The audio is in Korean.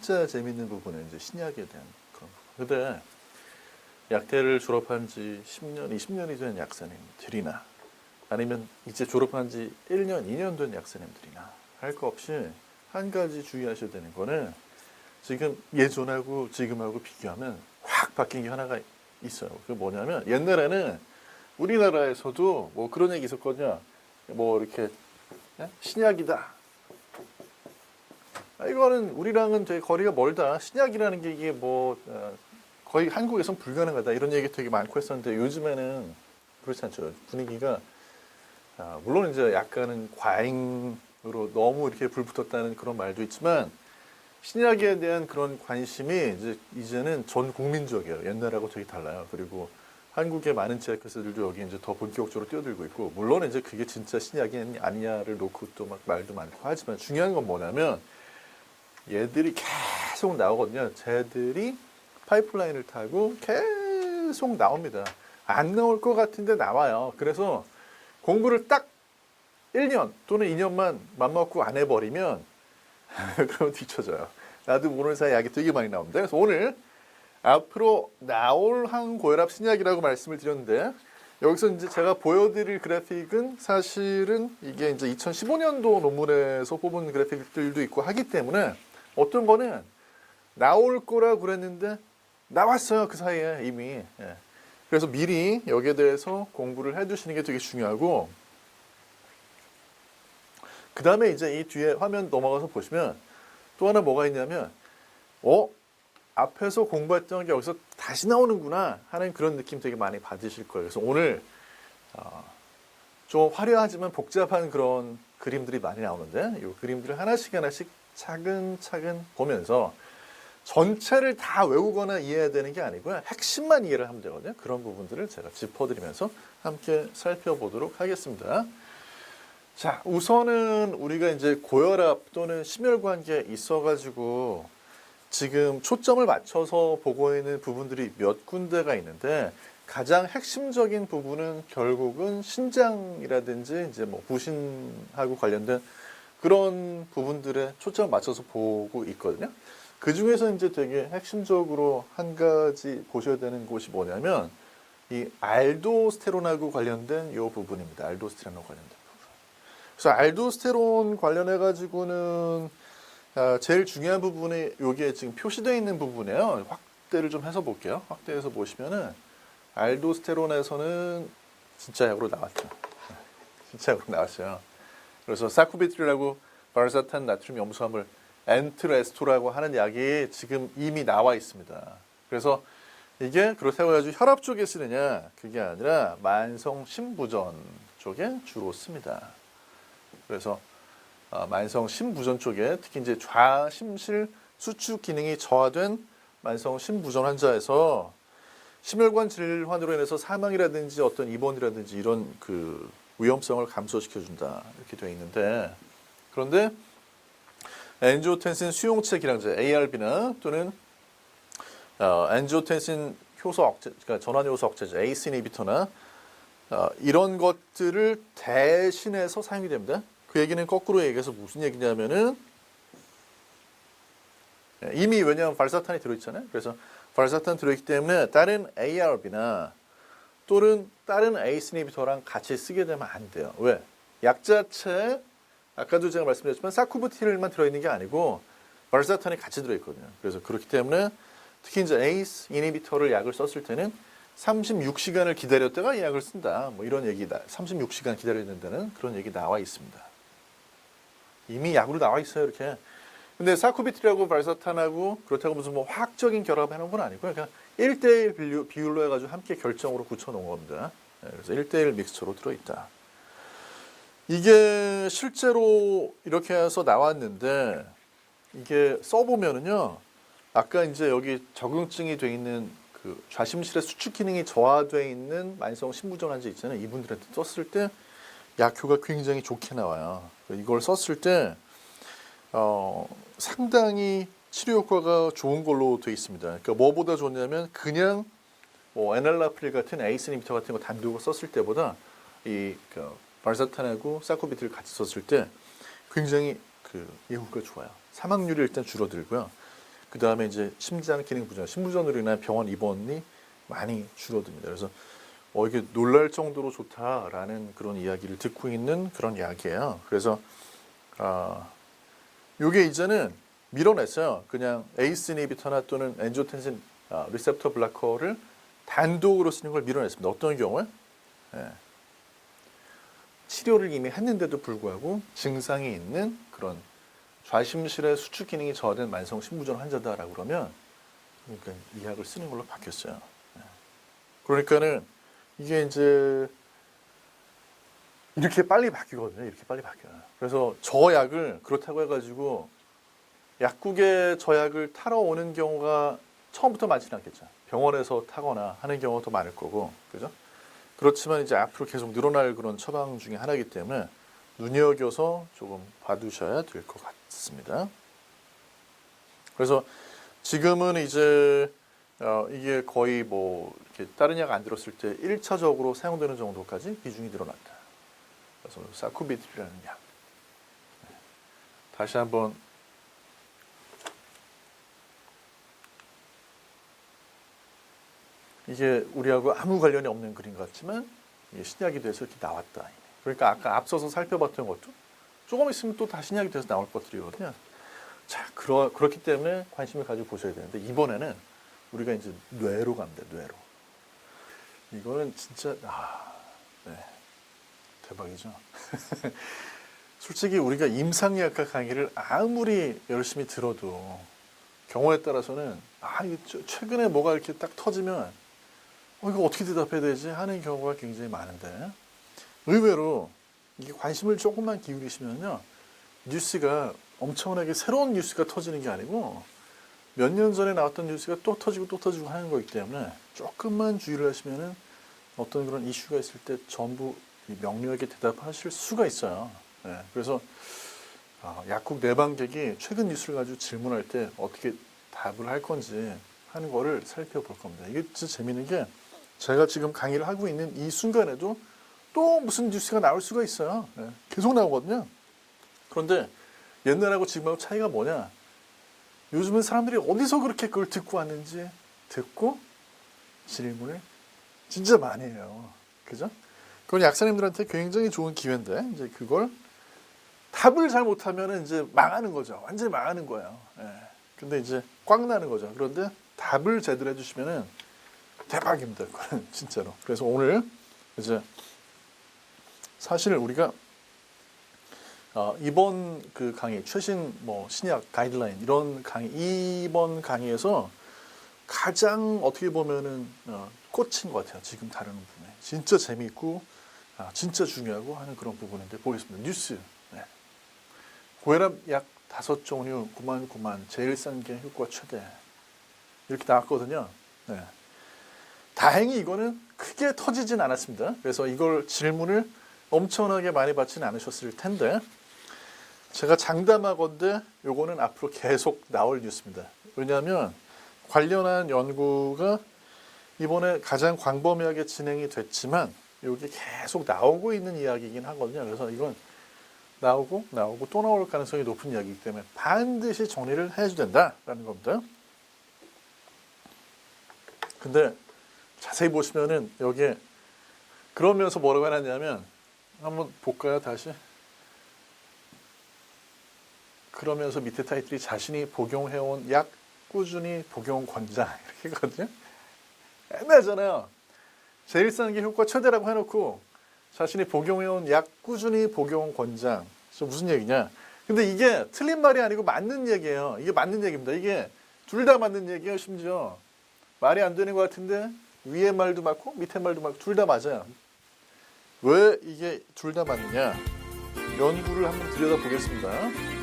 진짜 재밌는 부분은 이제 신약에 대한 그런 부분. 근데 약대를 졸업한 지 10년, 20년이 된 약사님들이나 아니면 이제 졸업한 지 1년, 2년 된 약사님들이나 할 거 없이 한 가지 주의하셔야 되는 거는 지금 예전하고 지금하고 비교하면 확 바뀐 게 하나가 있어요. 그게 뭐냐면 옛날에는 우리나라에서도 뭐 그런 얘기 있었거든요. 뭐 이렇게 신약이다. 이거는 우리랑은 되게 거리가 멀다. 신약이라는 게 이게 뭐 거의 한국에선 불가능하다. 이런 얘기 되게 많고 했었는데 요즘에는 그렇지 않죠. 분위기가 물론 이제 약간은 과잉으로 너무 이렇게 불붙었다는 그런 말도 있지만 신약에 대한 그런 관심이 이제는 전 국민적이에요. 옛날하고 되게 달라요. 그리고 한국의 많은 제약회사들도 여기 이제 더 본격적으로 뛰어들고 있고 물론 이제 그게 진짜 신약이 아니냐를 놓고 또 막 말도 많고 하지만 중요한 건 뭐냐면 얘들이 계속 나오거든요. 쟤들이 파이프라인을 타고 계속 나옵니다. 안 나올 것 같은데 나와요. 그래서 공부를 딱 1년 또는 2년만 맘먹고 안 해버리면 그러면 뒤쳐져요. 나도 모르는 사이에 약이 되게 많이 나옵니다. 그래서 오늘 앞으로 나올 항고혈압 신약이라고 말씀을 드렸는데 여기서 이제 제가 보여드릴 그래픽은 사실은 이게 이제 2015년도 논문에서 뽑은 그래픽들도 있고 하기 때문에 어떤 거는 나올 거라고 그랬는데 나왔어요. 그 사이에 이미. 예. 그래서 미리 여기에 대해서 공부를 해두시는 게 되게 중요하고 그 다음에 이제 이 뒤에 화면 넘어가서 보시면 또 하나 뭐가 있냐면 앞에서 공부했던 게 여기서 다시 나오는구나 하는 그런 느낌 되게 많이 받으실 거예요. 그래서 오늘 좀 화려하지만 복잡한 그런 그림들이 많이 나오는데 이 그림들을 하나씩 하나씩 차근차근 보면서 전체를 다 외우거나 이해해야 되는 게 아니고요. 핵심만 이해를 하면 되거든요. 그런 부분들을 제가 짚어드리면서 함께 살펴보도록 하겠습니다. 자, 우선은 우리가 이제 고혈압 또는 심혈관계에 있어가지고 지금 초점을 맞춰서 보고 있는 부분들이 몇 군데가 있는데 가장 핵심적인 부분은 결국은 신장이라든지 이제 뭐 부신하고 관련된 그런 부분들에 초점을 맞춰서 보고 있거든요. 그 중에서 이제 되게 핵심적으로 한 가지 보셔야 되는 곳이 뭐냐면 이 알도스테론하고 관련된 이 부분입니다. 알도스테론하고 관련된 부분. 그래서 알도스테론 관련해 가지고는 제일 중요한 부분이 여기에 지금 표시되어 있는 부분이에요. 확대를 좀 해서 볼게요. 확대해서 보시면은 알도스테론에서는 진짜 약으로 나왔죠. 진짜 약으로 나왔어요. 그래서 사쿠비트릴하고 발사탄 나트륨 염수화물 엔트레스토라고 하는 약이 지금 이미 나와 있습니다. 그래서 이게 그렇다고 해가지고 혈압 쪽에 쓰느냐 그게 아니라 만성 심부전 쪽에 주로 씁니다. 그래서 만성 심부전 쪽에 특히 이제 좌심실 수축 기능이 저하된 만성 심부전 환자에서 심혈관 질환으로 인해서 사망이라든지 어떤 입원이라든지 이런 그 위험성을 감소시켜준다 이렇게 되어 있는데 그런데 엔지오텐신 수용체 기량제 ARB나 또는 엔지오텐신 효소 억제, 그러니까 전환 효소 억제제 ACE 이니비터나 이런 것들을 대신해서 사용이 됩니다. 그 얘기는 거꾸로 얘기해서 무슨 얘기냐면은 이미 왜냐하면 발사탄이 들어있잖아요. 그래서 발사탄 들어있기 때문에 다른 ARB나 또는 다른 ACE 이니비터랑 같이 쓰게 되면 안 돼요. 왜? 약 자체에 아까도 제가 말씀드렸지만 사쿠비트릴만 들어있는 게 아니고 발사탄이 같이 들어있거든요. 그래서 그렇기 때문에 특히 이제 ACE 이니비터를 약을 썼을 때는 36시간을 기다렸다가 이 약을 쓴다. 뭐 이런 얘기다. 36시간 기다려야 된다는 그런 얘기 나와 있습니다. 이미 약으로 나와 있어요. 이렇게. 근데 사쿠비트릴하고 발사탄하고 그렇다고 무슨 뭐 화학적인 결합을 해놓은 건 아니고요. 그냥 1대1 비율로 해가지고 함께 결정으로 굳혀놓은 겁니다. 그래서 1대1 믹스처로 들어있다. 이게 실제로 이렇게 해서 나왔는데 이게 써보면은요. 아까 이제 여기 적응증이 돼 있는 그 좌심실의 수축 기능이 저하되어 있는 만성 심부전 환자 있잖아요. 이분들한테 썼을 때 약효가 굉장히 좋게 나와요. 이걸 썼을 때 상당히 치료 효과가 좋은 걸로 되어 있습니다. 그러니까 뭐보다 좋냐면 그냥 뭐 에날라프릴 같은 ACE 이니비터 같은 거 단독으로 썼을 때보다 이 발사탄하고 사쿠비트를 같이 썼을 때 굉장히 그 효과가 좋아요. 사망률이 일단 줄어들고요. 그 다음에 이제 심장 기능 부전, 심부전으로 인한 병원 입원이 많이 줄어듭니다. 그래서 이게 놀랄 정도로 좋다라는 그런 이야기를 듣고 있는 그런 약이에요. 그래서 요게 이제는 밀어냈어요. 그냥 에이스 이니비터나 또는 엔지오텐신 리셉터 블라커를 단독으로 쓰는 걸 밀어냈습니다. 어떤 경우에? 치료를 이미 했는데도 불구하고 증상이 있는 그런 좌심실의 수축 기능이 저하된 만성 심부전 환자다라고 그러면 그러니까 이 약을 쓰는 걸로 바뀌었어요. 그러니까는 이게 이제 이렇게 빨리 바뀌거든요. 이렇게 빨리 바뀌어요. 그래서 저 약을 그렇다고 해가지고 약국에 저 약을 타러 오는 경우가 처음부터 많지는 않겠죠. 병원에서 타거나 하는 경우가 더 많을 거고, 그죠? 그렇지만 이제 앞으로 계속 늘어날 그런 처방 중에 하나이기 때문에 눈여겨서 조금 봐두셔야 될 것 같습니다. 그래서 지금은 이제 이게 거의 뭐 이렇게 다른 약 안 들었을 때 1차적으로 사용되는 정도까지 비중이 늘어났다. 그래서 사쿠비트라는 약. 다시 한번 이게 우리하고 아무 관련이 없는 그림 같지만 이게 신약이 돼서 이렇게 나왔다. 그러니까 아까 앞서서 살펴봤던 것도 조금 있으면 또 다 신약이 돼서 나올 것들이거든요. 자, 그렇기 때문에 관심을 가지고 보셔야 되는데 이번에는 우리가 이제 뇌로 갑니다. 뇌로. 이거는 진짜 네, 대박이죠. 솔직히 우리가 임상의학과 강의를 아무리 열심히 들어도 경우에 따라서는 이게 최근에 뭐가 이렇게 딱 터지면 이거 어떻게 대답해야 되지 하는 경우가 굉장히 많은데 의외로 이게 관심을 조금만 기울이시면요 뉴스가 엄청나게 새로운 뉴스가 터지는 게 아니고 몇 년 전에 나왔던 뉴스가 또 터지고 또 터지고 하는 거기 때문에 조금만 주의를 하시면은 어떤 그런 이슈가 있을 때 전부 명료하게 대답하실 수가 있어요. 네, 그래서 약국 내방객이 최근 뉴스를 가지고 질문할 때 어떻게 답을 할 건지 하는 거를 살펴볼 겁니다. 이게 진짜 재밌는 게 제가 지금 강의를 하고 있는 이 순간에도 또 무슨 뉴스가 나올 수가 있어요. 네, 계속 나오거든요. 그런데 옛날하고 지금하고 차이가 뭐냐? 요즘은 사람들이 어디서 그렇게 그걸 듣고 왔는지 듣고 질문을 진짜 많이 해요. 그죠? 그건 약사님들한테 굉장히 좋은 기회인데 이제 그걸 답을 잘 못하면 이제 망하는 거죠. 완전히 망하는 거예요. 예. 근데 이제 꽉 나는 거죠. 그런데 답을 제대로 해주시면은 대박입니다. 그거는 진짜로. 그래서 오늘 이제 사실 우리가 이번 그 강의 최신 뭐 신약 가이드라인 이런 강의 이번 강의에서 가장 어떻게 보면은 꽂힌 것 같아요. 지금 다루는 부분에 진짜 재미있고 진짜 중요하고 하는 그런 부분인데 보겠습니다. 뉴스. 네. 고혈압 약 5종류 9만 제일 싼 게 효과 최대 이렇게 나왔거든요. 네. 다행히 이거는 크게 터지진 않았습니다. 그래서 이걸 질문을 엄청나게 많이 받지는 않으셨을 텐데 제가 장담하건대 요거는 앞으로 계속 나올 뉴스입니다. 왜냐하면 관련한 연구가 이번에 가장 광범위하게 진행이 됐지만 이게 계속 나오고 있는 이야기이긴 하거든요. 그래서 이건 나오고 또 나올 가능성이 높은 이야기이기 때문에 반드시 정리를 해야 된다라는 겁니다. 근데 자세히 보시면은 여기에 그러면서 뭐라고 해놨냐면 한번 볼까요 다시? 그러면서 밑에 타이틀이 자신이 복용해온 약 꾸준히 복용 권장 이렇게 있거든요. 애매하잖아요. 제일 싼 게 효과 최대라고 해놓고 자신이 복용해온 약 꾸준히 복용 권장. 무슨 얘기냐? 근데 이게 틀린 말이 아니고 맞는 얘기예요. 이게 맞는 얘기입니다. 이게 둘 다 맞는 얘기예요. 심지어 말이 안 되는 것 같은데 위에 말도 맞고 밑에 말도 맞고 둘 다 맞아요. 왜 이게 둘 다 맞느냐? 연구를 한번 들여다보겠습니다.